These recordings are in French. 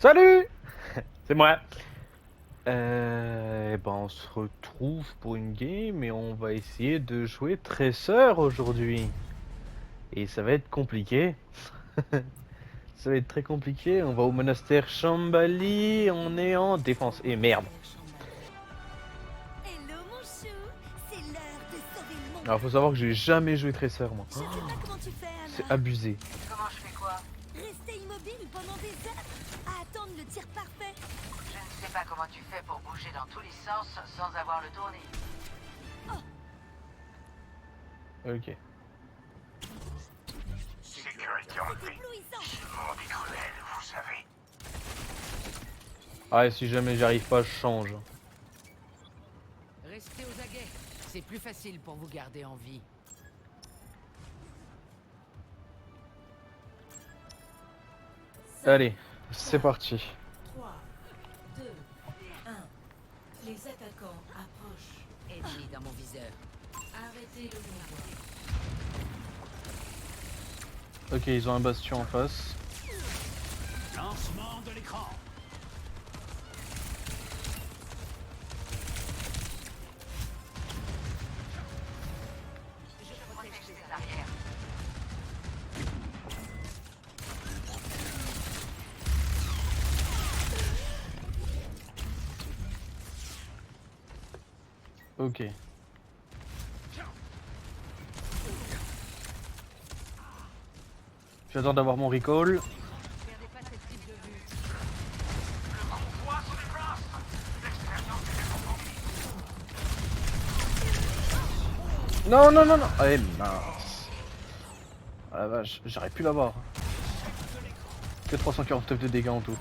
Salut. C'est moi. Ben on se retrouve pour une game et on va essayer de jouer Tracer aujourd'hui. Et ça va être compliqué. Ça va être très compliqué. On va au monastère Shambali. On est en défense. Et merde. Hello mon chou, c'est l'heure de sauver le monde. Alors faut savoir que j'ai jamais joué Tracer moi. Je sais pas comment tu fais C'est Anna. abusé. Comment je fais quoi? Rester immobile pendant des heures à attendre le tir parfait. Je ne sais pas comment tu fais pour bouger dans tous les sens sans avoir le tournis. Ok. Sécurité C'est enlevée. éblouissant. Ce monde est cruel, vous savez. Ah et si jamais j'arrive pas, je change. Restez aux aguets. C'est plus facile pour vous garder en vie. Allez, c'est parti. 3, 2, 1. Les attaquants approchent. Ennemi dans mon viseur. Arrêtez le convoi. Ok, ils ont un bastion en face. Lancement de l'écran. Je protège les arrières. Ok. J'attends d'avoir mon recall. Perdez pas cette type de vue. Convoi se déplace. L'expérience est accomplie. Non, non, non, non. Allez, mince. Ah la vache, j'aurais pu l'avoir. Que 349 de dégâts en tout.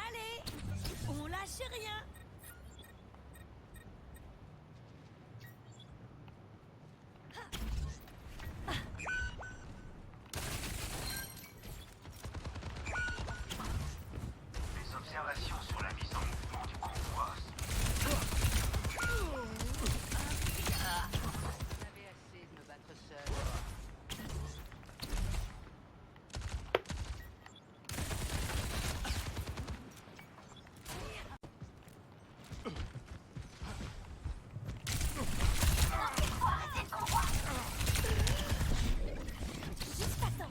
Allez, on lâche rien. Les observations sur la mise en mouvement du convoi. Vous avez assez de me battre seul. Juste pas tant.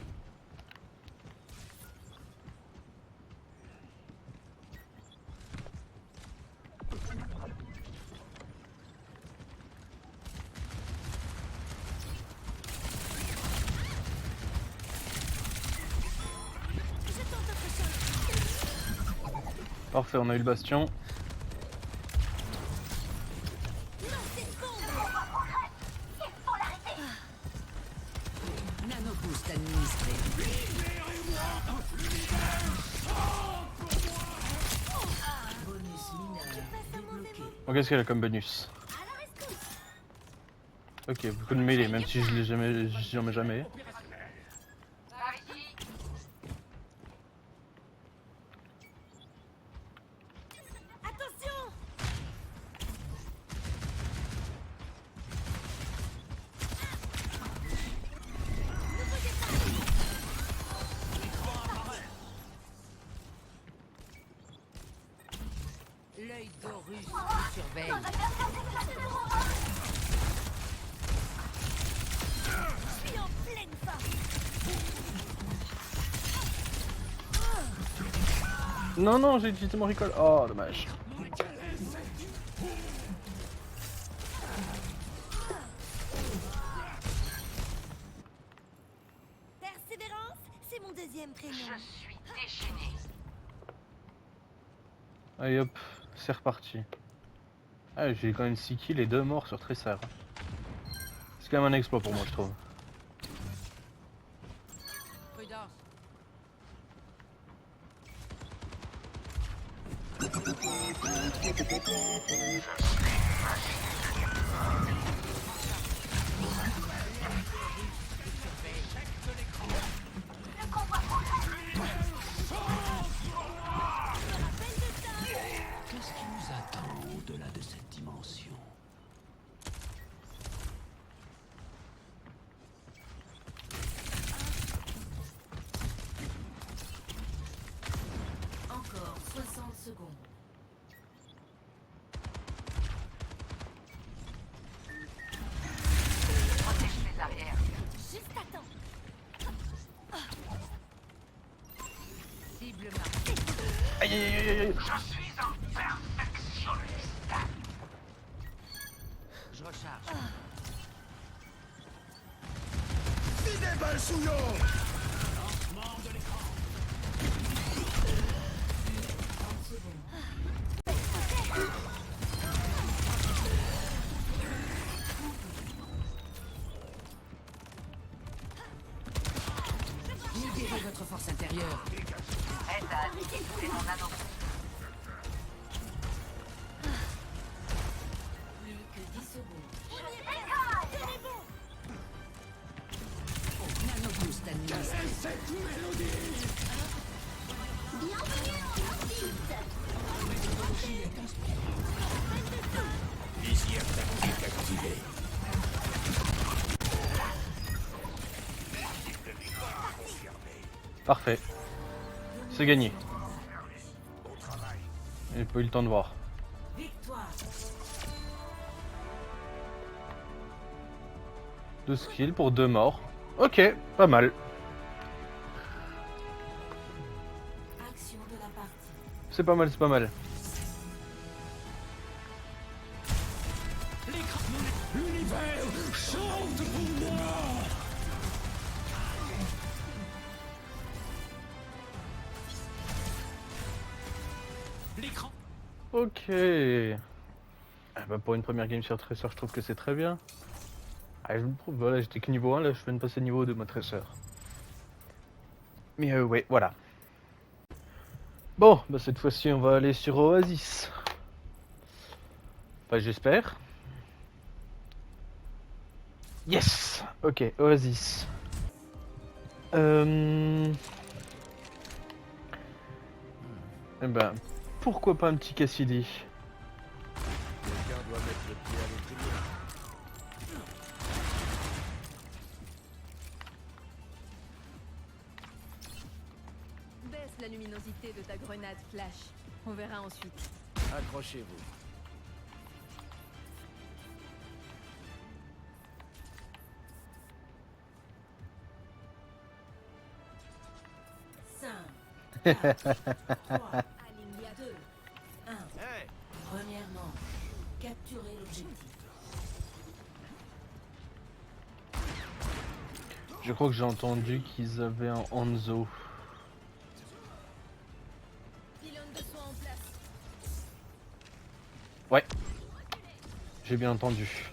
Je tente autre chose. Parfait, on a eu le bastion. Lancez sombre. Nano boost administré. Bonus mineur débloqué. Bon, qu'est-ce qu'elle a comme bonus? À la rescousse. Ok, beaucoup de mêlée, même si je l'ai jamais, j'en mets jamais. Par ici. Attention. Nouveau départ. L'œil d'Horus vous surveille. Je suis en pleine forme. Non, non, j'ai utilisé mon recall. Oh, dommage. Persévérance, c'est mon deuxième prénom. Je suis déchaîné. Allez hop, c'est reparti. Ah, j'ai quand même 6 kills et 2 morts sur Tracer. C'est quand même un exploit pour moi, je trouve. Prudence. Qu'est-ce qui nous attend au-delà de cette dimension? secondes. Protège les arrières. Juste à temps. Cible marquée. Aïe aïe aïe aïe aïe. Je suis un perfectionniste. Je recharge. Libérez votre force intérieure. Aide à détruire mon anneau. Plus que 10 secondes. Nanoboost administré. Parfait. C'est gagné. J'ai pas eu le temps de voir. Victoire. 2 skills pour 2 morts. Ok, pas mal. Action de la partie. C'est pas mal, c'est pas mal. Ok. Ah bah pour une première game sur Tracer, je trouve que c'est très bien. Ah, je me prouve, voilà, j'étais que niveau 1, là je viens de passer niveau 2 ma Tracer. Mais ouais, voilà. Bon, bah cette fois-ci on va aller sur Oasis. Enfin j'espère. Yes. Ok, Oasis. Eh ben, pourquoi pas un petit Cassidy? Quelqu'un doit mettre le pied à l'étrier. Baisse la luminosité de ta grenade flash. On verra ensuite. Accrochez-vous. 5, 4, 3, 2, 1. Hey! Premièrement, capturer l'objectif. Je crois que j'ai entendu qu'ils avaient un Hanzo. Pylône de soin en place. Ouais. J'ai bien entendu.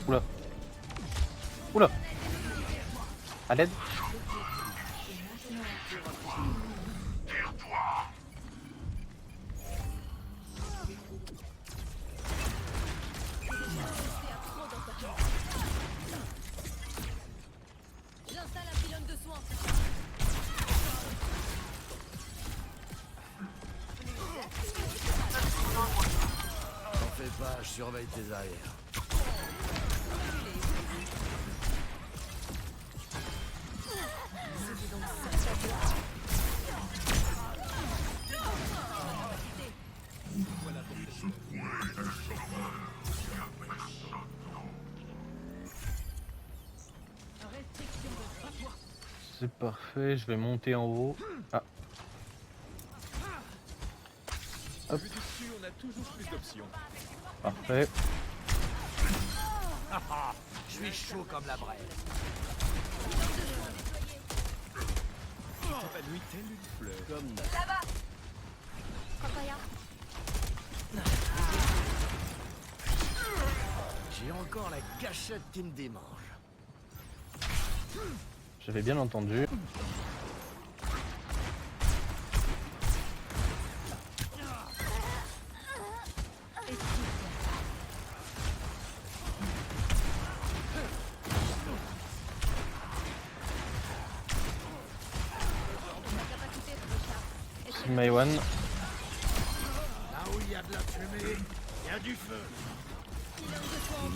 Oula. Oula. À l'aide. J'installe un pylône de soin. T'en fais pas, je surveille tes arrières. C'est parfait, je vais monter en haut. Ah. Hop. Vu d'ici, on a toujours plus d'options. Parfait. Je suis chaud comme la braise. Épanoui telle une fleur. Comme neuf. J'ai encore la cachette qui me démange. J'avais bien entendu. C'est Maïwan. Là où il y a de la fumée, il y a du feu.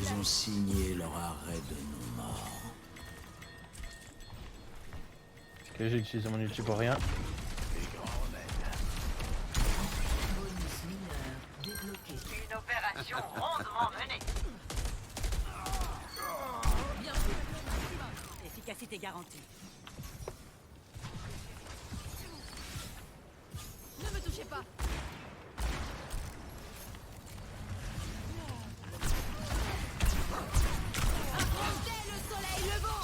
Ils ont signé leur arrêt de nos morts. j'ai utilisé mon ulti pour rien. Bonus mineur débloqué. Une opération rondement menée. Efficacité garantie. Ne me touchez pas. Affrontez le soleil levant.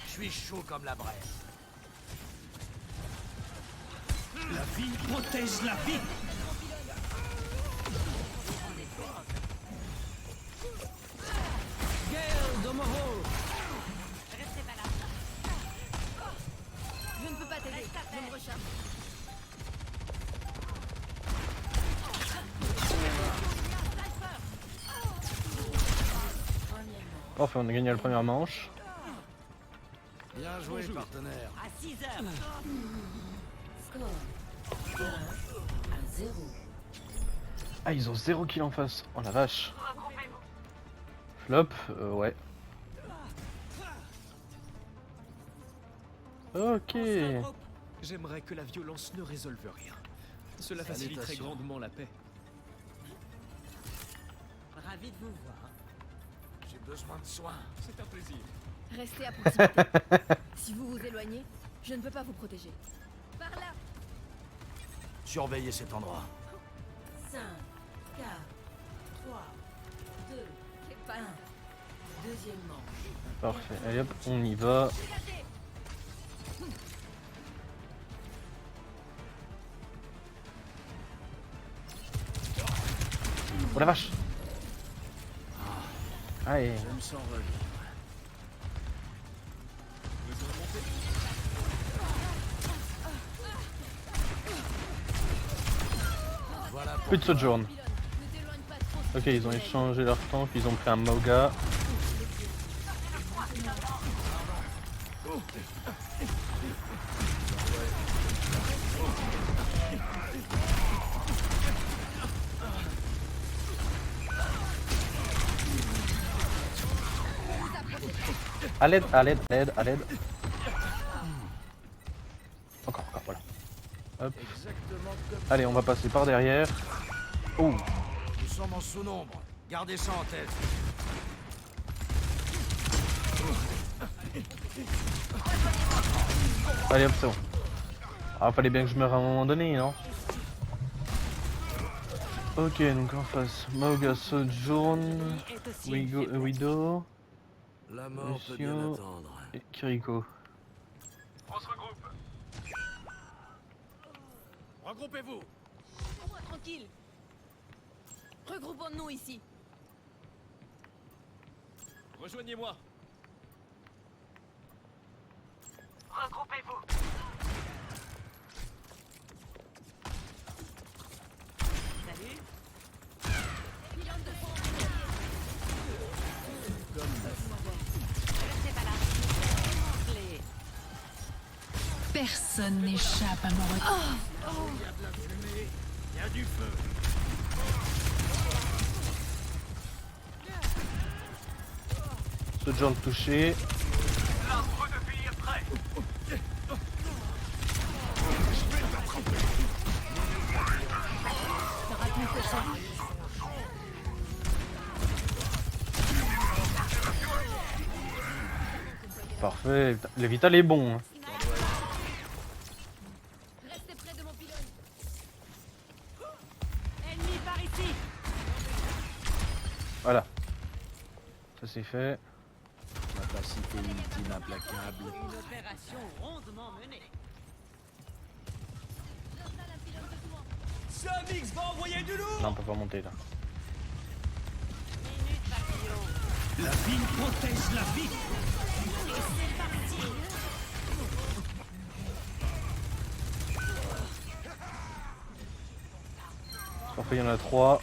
Je suis chaud comme la braise. La vie protège la vie. Je ne peux pas t'aider. Je me recharge. Parfait, on a gagné la première manche. Bien joué, partenaire. À 6 heures. Score 1 à 0. Ah, ils ont 0 kill en face. Oh la vache. Regroupez-vous. Flop, ouais. Ok. J'aimerais que la violence ne résolve rien. Cela faciliterait Salutations. grandement la paix. Ravi de vous voir. J'ai besoin de soins. C'est un plaisir. Restez à proximité. Si vous vous éloignez, je ne peux pas vous protéger. Par là. Surveillez cet endroit. 5, 4, 3, 2, C'est pas 1. Deuxième manche. Parfait. Allez hop, on y va. Oh la vache. Allez. Je me sens revivre. Voilà Plus de sojourn. Ne t'éloigne pas trop. Ok, ils ont échangé leur tank, ils ont pris un Mauga. À l'aide, à l'aide, à l'aide, à l'aide. Encore, voilà. Hop. exactement comme Allez, on va passer par derrière. Oh, nous sommes en sous-nombre. Gardez ça en tête. allez hop, c'est bon. Ah, fallait bien que je meure à un moment donné, non? Ok, donc en face, Mauga, Sojourn, Widow La mort peut bien Monsieur attendre. et Kiriko. On se regroupe. Regroupez-vous. Laissez-moi tranquille. Regroupons-nous ici. Rejoignez-moi. Regroupez-vous. Salut. Pylône de fond. Restez pas là. Clé. Personne n'échappe à mon regard. Il y a de la fumée. Il y a du feu. Sojourn touché. L'arbre de vie est prêt. Parfait, le vital est bon. Hein. Restez près de mon pylône. Ennemi par ici. Voilà. Ça c'est fait. Capacité ultime implacable. Une opération rondement menée. J'installe un pylône de soin. Samix va envoyer du lourd. Non, on peut pas monter là. Minute papillon. La vie protège la vie. Parfait, il y en a 3.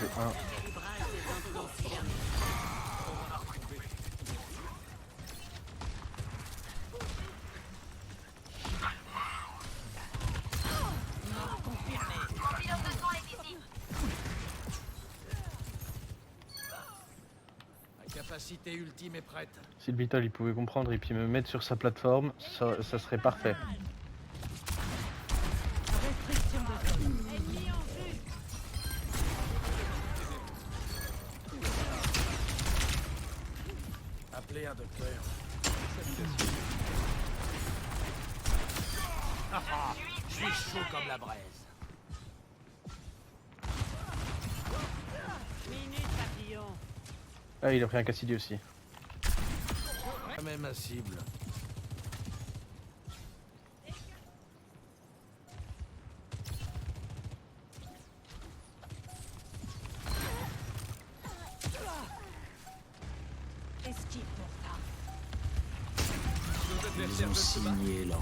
Le 1. Calibrage des anti-anciens. capacité ultime est prête. Si le Beetle il pouvait comprendre et puis me mettre sur sa plateforme, ça serait parfait. Appelez un docteur. Je suis chaud comme la braise. Ah, il a pris un Cassidy aussi. Même ma cible. Esquive pour ça. Ils ont signé leur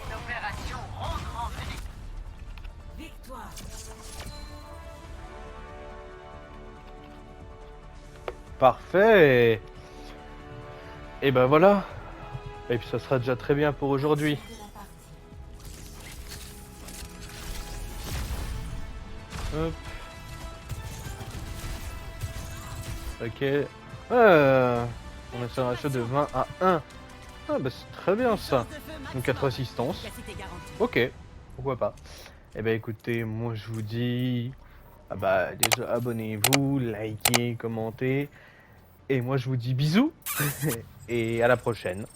Une opération rondement menée. Victoire. Parfait. Et ben voilà. Et puis ça sera déjà très bien pour aujourd'hui. De la partie. Hop. Ok. On est sur un ratio de 20 à 1. Ah bah c'est très bien ça. Donc 4 assistances. Ok, pourquoi pas. Eh ben écoutez, moi je vous dis... Ah bah déjà abonnez-vous, likez, commentez. Et moi je vous dis bisous. Et à la prochaine.